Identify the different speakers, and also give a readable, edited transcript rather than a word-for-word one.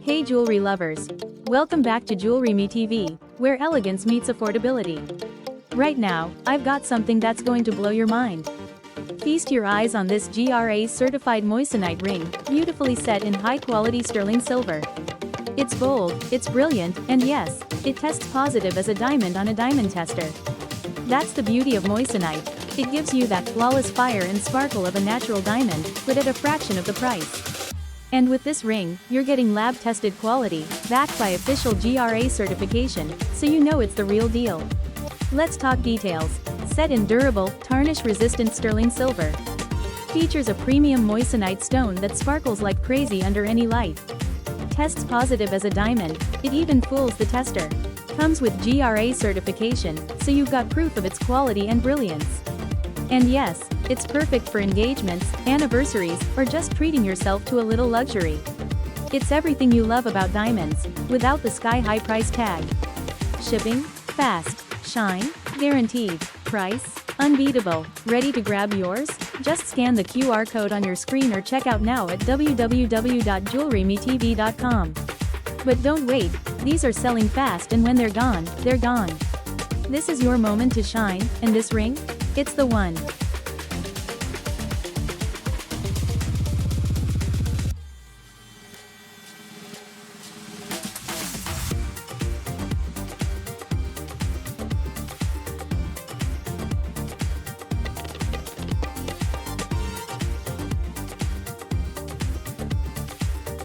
Speaker 1: Hey jewelry lovers! Welcome back to JewelryMeTV, where elegance meets affordability. Right now, I've got something that's going to blow your mind. Feast your eyes on this GRA certified moissanite ring, beautifully set in high-quality sterling silver. It's bold, it's brilliant, and yes, it tests positive as a diamond on a diamond tester. That's the beauty of moissanite. It gives you that flawless fire and sparkle of a natural diamond, but at a fraction of the price. And with this ring, you're getting lab-tested quality, backed by official GRA certification, so you know it's the real deal. Let's talk details. Set in durable, tarnish-resistant sterling silver. Features a premium moissanite stone that sparkles like crazy under any light. Tests positive as a diamond, it even fools the tester. Comes with GRA certification, so you've got proof of its quality and brilliance. And yes, it's perfect for engagements, anniversaries, or just treating yourself to a little luxury. It's everything you love about diamonds, without the sky-high price tag. Shipping? Fast. Shine? Guaranteed. Price? Unbeatable. Ready to grab yours? Just scan the QR code on your screen or check out now at www.JewelryMeTV.com. But don't wait, these are selling fast, and when they're gone, they're gone. This is your moment to shine, and this ring? It's the one.